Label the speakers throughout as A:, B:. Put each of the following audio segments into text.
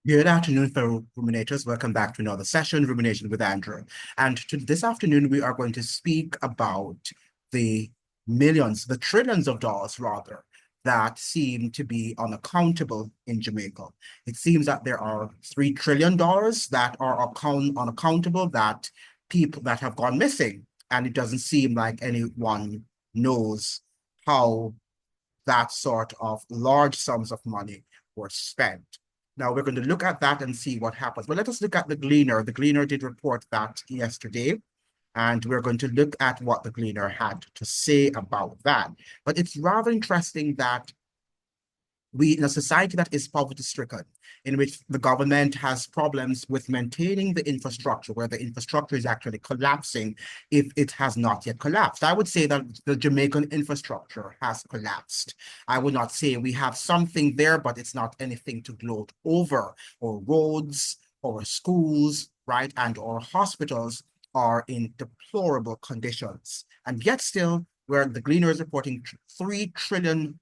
A: Good afternoon, fellow ruminators. Welcome back to another session, Rumination with Andrew. And this afternoon, we are going to speak about the millions, the trillions of dollars, rather, that seem to be unaccountable in Jamaica. It seems that there are $3 trillion that are unaccountable, that people that have gone missing. And it doesn't seem like anyone knows how that sort of large sums of money were spent. Now we're going to look at that and see what happens. But let us look at the Gleaner. The Gleaner did report that yesterday, and we're going to look at what the Gleaner had to say about that. But it's rather interesting that we, in a society that is poverty-stricken, in which the government has problems with maintaining the infrastructure, where the infrastructure is actually collapsing if it has not yet collapsed. I would say that the Jamaican infrastructure has collapsed. I would not say we have something there, but it's not anything to gloat over. Or roads, or schools, right, and or hospitals are in deplorable conditions. And yet still, where the Gleaner is reporting 3 trillion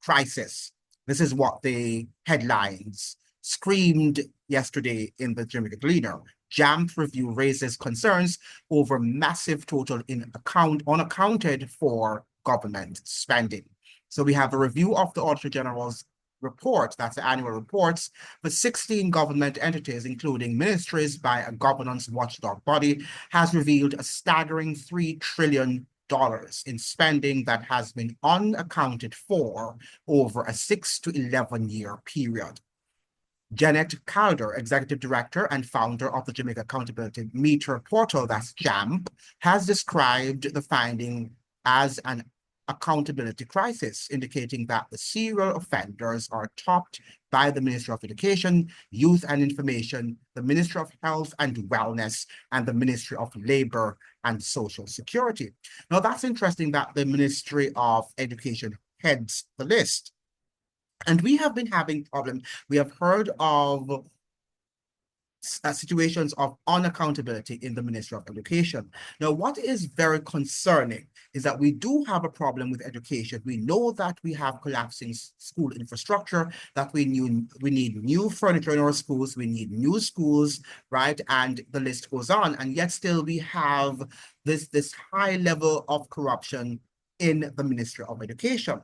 A: crisis. This is what the headlines screamed yesterday in the Jamaica Gleaner. JAMP review raises concerns over massive total unaccounted for government spending. So we have a review of the Auditor General's report, that's the annual reports, for 16 government entities, including ministries by a governance watchdog body, has revealed a staggering $3 trillion in spending that has been unaccounted for over a 6 to 11-year period. Janet Calder, Executive Director and founder of the Jamaica Accountability Meter Portal, that's JAMP, has described the finding as an accountability crisis, indicating that the serial offenders are topped by the Ministry of Education, Youth and Information, the Ministry of Health and Wellness, and the Ministry of Labor and Social Security. Now, that's interesting that the Ministry of Education heads the list. And we have been having problems. We have heard of situations of unaccountability in the Ministry of Education. Now, what is very concerning is that we do have a problem with education. We know that we have collapsing school infrastructure, that we need new furniture in our schools, we need new schools, right? And the list goes on. And yet still we have this high level of corruption in the Ministry of Education.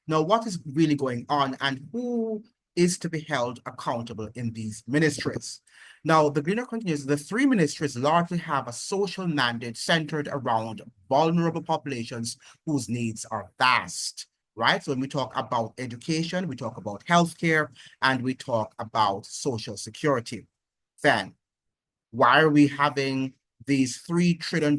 A: Now, what is really going on and who is to be held accountable in these ministries? Now, the Gleaner continues, the 3 ministries largely have a social mandate centered around vulnerable populations whose needs are vast, right? So when we talk about education, we talk about healthcare, and we talk about social security. Then, why are we having these $3 trillion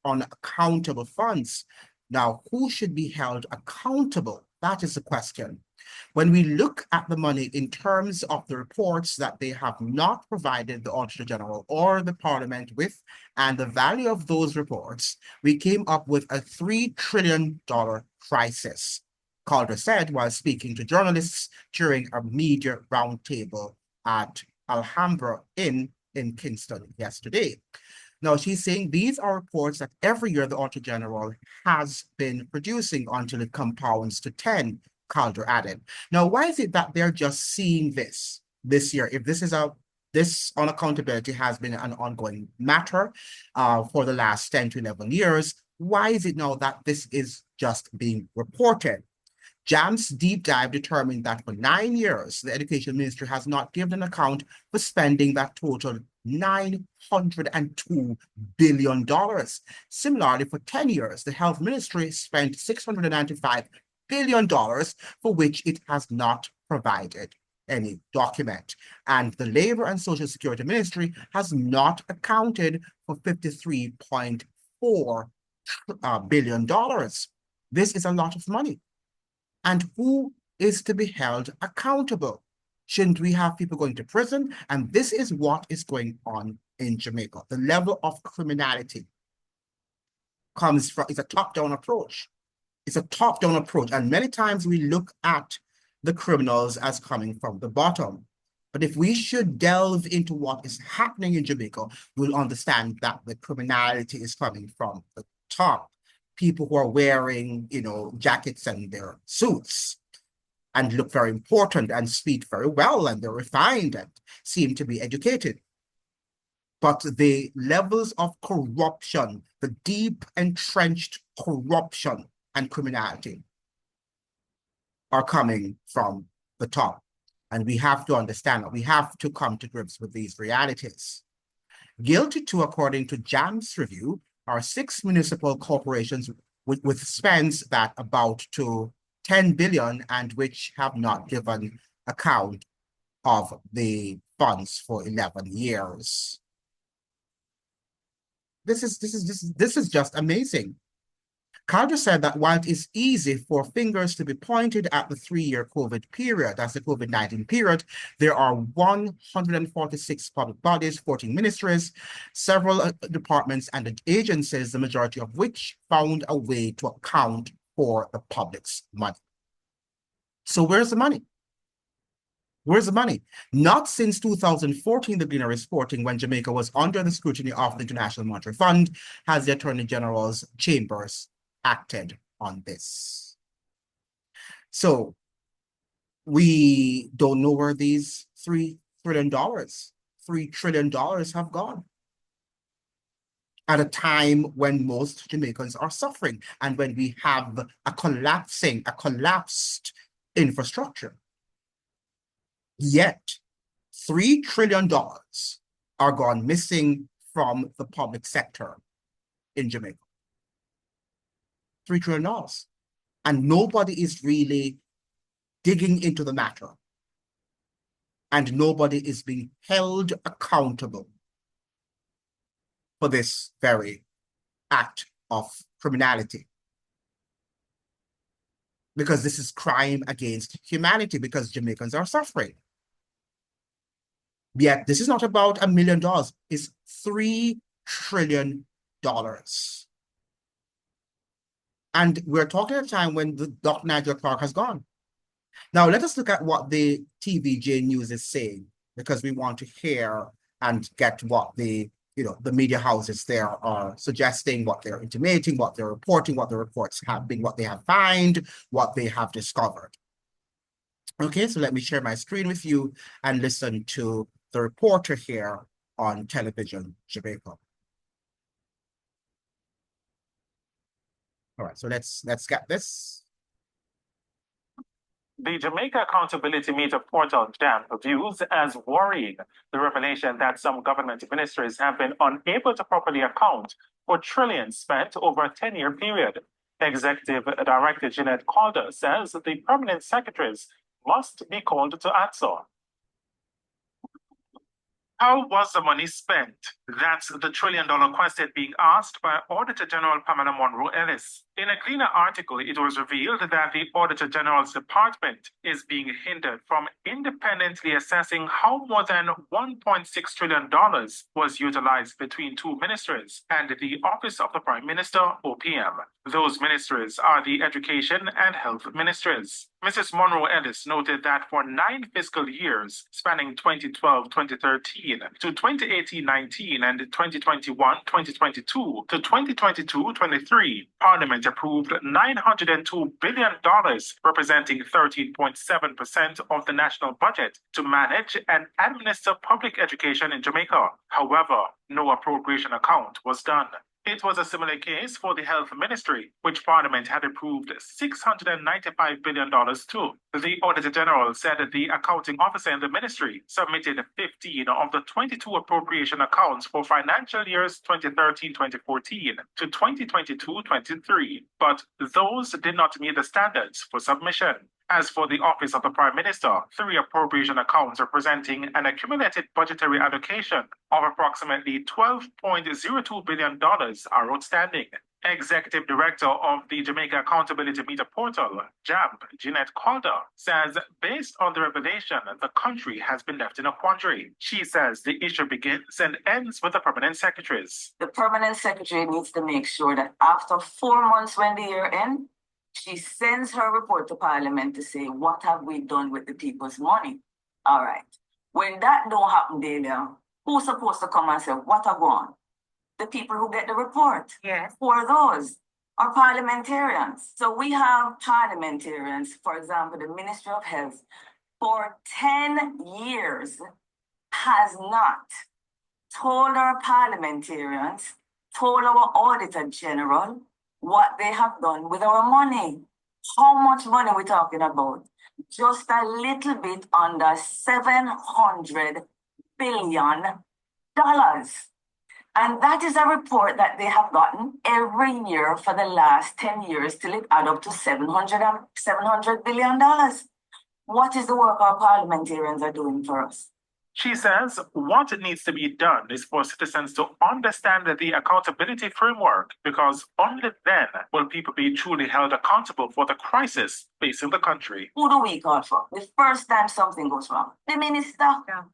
A: unaccountable funds? Now, who should be held accountable? That is the question. When we look at the money in terms of the reports that they have not provided the Auditor General or the Parliament with, and the value of those reports, we came up with a $3 trillion crisis. Calder said while speaking to journalists during a media roundtable at Alhambra Inn in Kingston yesterday. Now, she's saying these are reports that every year the Auditor General has been producing until it compounds to 10, Calder added. Now, why is it that they're just seeing this year? If this unaccountability has been an ongoing matter for the last 10 to 11 years, why is it now that this is just being reported? JAM's deep dive determined that for 9 years, the Education Ministry has not given an account for spending that totaled $902 billion. Similarly, for 10 years, the Health Ministry spent $695 billion, for which it has not provided any document. And the Labor and Social Security Ministry has not accounted for $53.4 billion. This is a lot of money. And who is to be held accountable? Shouldn't we have people going to prison? And this is what is going on in Jamaica. The level of criminality comes from, it's a top-down approach. It's a top-down approach. And many times we look at the criminals as coming from the bottom. But if we should delve into what is happening in Jamaica, we'll understand that the criminality is coming from the top. People who are wearing, jackets and their suits. and look very important and speak very well, and they're refined and seem to be educated. But the levels of corruption, the deep entrenched corruption and criminality are coming from the top. And we have to understand that. We have to come to grips with these realities. Guilty too, according to JAM's review, are 6 municipal corporations with spends that about to 10 billion and which have not given account of the funds for 11 years. This is just amazing. Carter said that while it is easy for fingers to be pointed at the 3-year COVID period, that's the COVID-19 period, there are 146 public bodies, 14 ministries, several departments and agencies, the majority of which found a way to account for the public's money. So where's the money? Where's the money? Not since 2014, the Gleaner is reporting, when Jamaica was under the scrutiny of the International Monetary Fund, has the Attorney General's chambers acted on this. So we don't know where these $3 trillion have gone at a time when most Jamaicans are suffering and when we have a collapsed infrastructure. Yet, $3 trillion are gone missing from the public sector in Jamaica. $3 trillion. And nobody is really digging into the matter. And nobody is being held accountable for this very act of criminality. Because this is crime against humanity, because Jamaicans are suffering. Yet this is not about $1 million, it's $3 trillion. And we're talking at a time when the Dr. Nigel Clark has gone. Now let us look at what the TVJ News is saying, because we want to hear and get what the media houses there are suggesting, what they're intimating, what they're reporting, what the reports have been, what they have found, what they have discovered. Okay, so let me share my screen with you and listen to the reporter here on Television Jamaica. All right, so let's get this.
B: The Jamaica Accountability Meter portal, JAM, views as worrying the revelation that some government ministries have been unable to properly account for trillions spent over a 10-year period. Executive Director Jeanette Calder says the permanent secretaries must be called to answer. How was the money spent? That's the trillion-dollar question being asked by Auditor General Pamela Monroe-Ellis. In a Gleaner article, it was revealed that the Auditor General's department is being hindered from independently assessing how more than $1.6 trillion was utilized between 2 ministries and the Office of the Prime Minister, OPM. Those ministries are the Education and Health ministries. Mrs. Monroe-Ellis noted that for 9 fiscal years, spanning 2012-2013 to 2018-19 and 2021-2022 to 2022-23, Parliament approved $902 billion, representing 13.7% of the national budget, to manage and administer public education in Jamaica. However, no appropriation account was done. It was a similar case for the Health Ministry, which Parliament had approved $695 billion to. The Auditor General said the accounting officer in the ministry submitted 15 of the 22 appropriation accounts for financial years 2013-2014 to 2022-23, but those did not meet the standards for submission. As for the Office of the Prime Minister, 3 appropriation accounts representing an accumulated budgetary allocation of approximately $12.02 billion are outstanding. Executive Director of the Jamaica Accountability Meter Portal, JAM, Jeanette Calder, says based on the revelation, the country has been left in a quandary. She says the issue begins and ends with the permanent secretaries.
C: The permanent secretary needs to make sure that after 4 months when the year ends, she sends her report to Parliament to say, what have we done with the people's money? All right. When that don't happen, Delia, who's supposed to come and say, what have gone? The people who get the report. Yes. Who are those? are parliamentarians. So we have parliamentarians, for example, the Ministry of Health, for 10 years has not told our parliamentarians, told our Auditor General what they have done with our money. How much money are we talking about? Just a little bit under $700 billion. And that is a report that they have gotten every year for the last 10 years till it add up to $700 billion. What is the work our parliamentarians are doing for us?
B: She says what needs to be done is for citizens to understand the accountability framework, because only then will people be truly held accountable for the crisis facing the country.
C: Who do we call for? The first time something goes wrong. The minister. Yeah.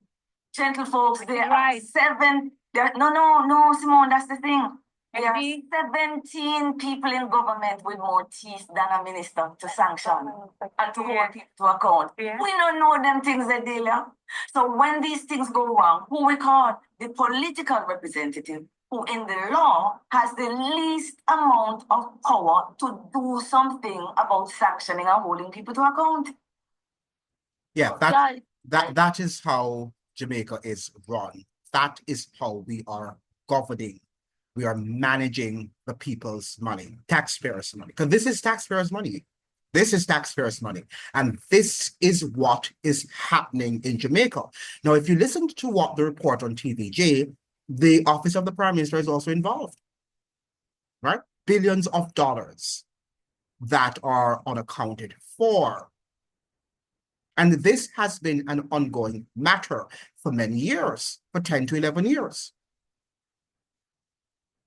C: Gentle folks, there are seven. No, Simone, that's the thing. There are 17 people in government with more teeth than a minister to sanction and to hold people to account. We don't know them things, Adelia. So when these things go wrong, who we call? The political representative, who in the law has the least amount of power to do something about sanctioning and holding people to account.
A: Yeah, that is how Jamaica is run. That is how we are governing. We are managing the people's money, taxpayers' money, because this is taxpayers' money. This is taxpayers' money. And this is what is happening in Jamaica. Now, if you listen to what the report on TVJ, the Office of the Prime Minister is also involved, right? Billions of dollars that are unaccounted for. And this has been an ongoing matter for many years, for 10 to 11 years.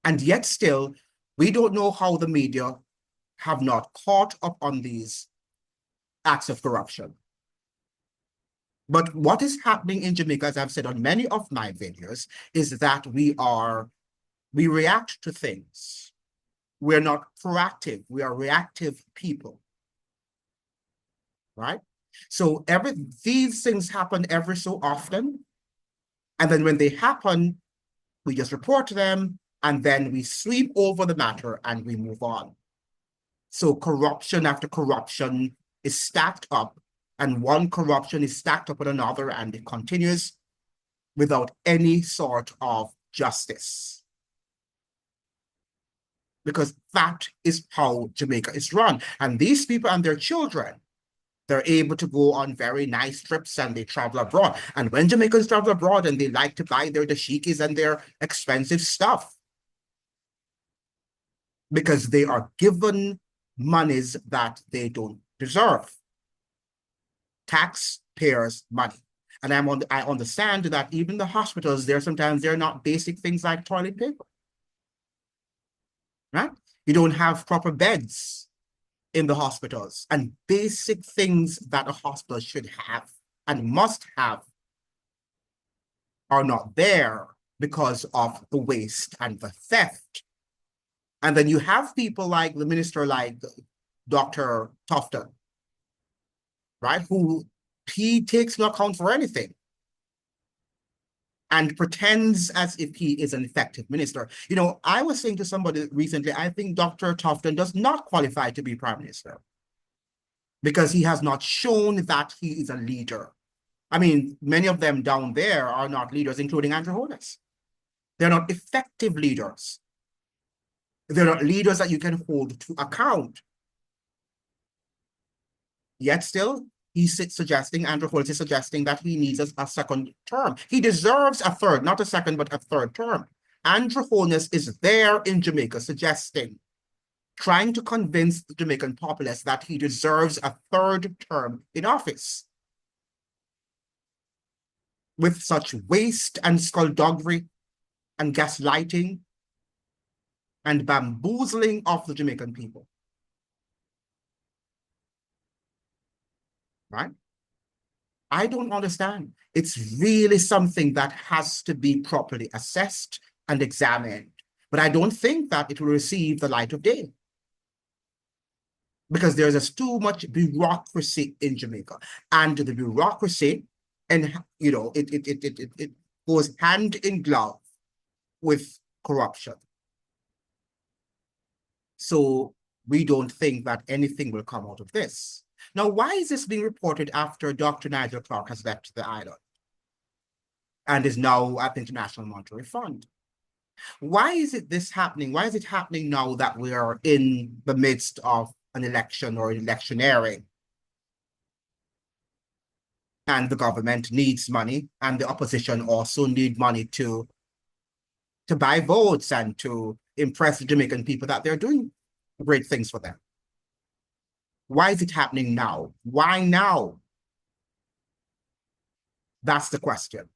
A: And yet still, we don't know how the media have not caught up on these acts of corruption. But what is happening in Jamaica, as I've said on many of my videos, is that we react to things. We're not proactive. We are reactive people, right? So these things happen every so often. And then when they happen, we just report them, and then we sweep over the matter and we move on. So corruption after corruption is stacked up, and one corruption is stacked up on another, and it continues without any sort of justice. Because that is how Jamaica is run. And these people and their children, they're able to go on very nice trips and they travel abroad. And when Jamaicans travel abroad, and they like to buy their dashikis and their expensive stuff, because they are given monies that they don't deserve. Taxpayers' money. And I understand that even the hospitals, sometimes they're not basic things like toilet paper. Right? You don't have proper beds in the hospitals, and basic things that a hospital should have and must have are not there because of the waste and the theft. And then you have people like the minister, like Dr. Tofton, right? He takes no account for anything and pretends as if he is an effective minister. You know, I was saying to somebody recently, I think Dr. Tofton does not qualify to be prime minister because he has not shown that he is a leader. I mean, many of them down there are not leaders, including Andrew Holness. They're not effective leaders. They're not leaders that you can hold to account. Yet still, Andrew Holness is suggesting that he needs a second term. He deserves a third, not a second, but a third term. Andrew Holness is there in Jamaica trying to convince the Jamaican populace that he deserves a third term in office. With such waste and skullduggery and gaslighting and bamboozling of the Jamaican people. Right? I don't understand. It's really something that has to be properly assessed and examined. But I don't think that it will receive the light of day, because there's just too much bureaucracy in Jamaica. And the bureaucracy, and you know, it goes hand in glove with corruption. So we don't think that anything will come out of this. Now, why is this being reported after Dr. Nigel Clark has left the island and is now at the International Monetary Fund? Why is this happening? Why is it happening now that we are in the midst of an election or electioneering? And the government needs money, and the opposition also need money to buy votes and to impress the Jamaican people that they're doing great things for them. Why is it happening now? Why now? That's the question.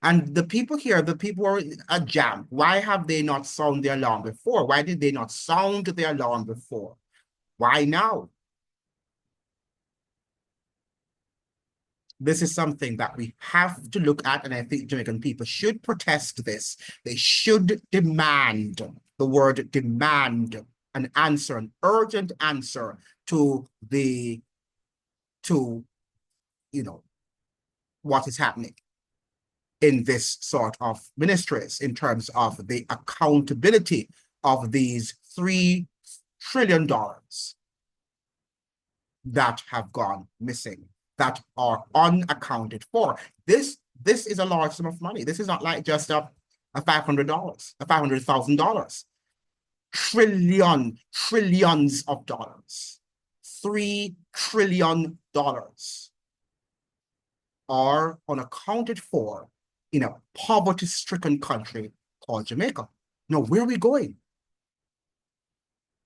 A: And the people here, the people are at jam. Why have they not sounded the alarm before? Why did they not sound the alarm before? Why now? This is something that we have to look at, and I think Jamaican people should protest this. They should demand, the word demand, an answer, an urgent answer to what is happening in this sort of ministries in terms of the accountability of these $3 trillion that have gone missing, that are unaccounted for. This is a large sum of money. This is not like just a $500, $500,000. Trillions of dollars. $3 trillion are unaccounted for in a poverty-stricken country called Jamaica. Now, where are we going?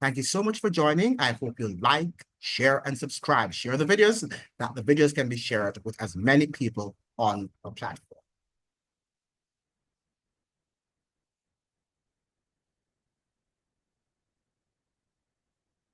A: Thank you so much for joining. I hope you like, share, and subscribe. Share the videos, that the videos can be shared with as many people on the platform.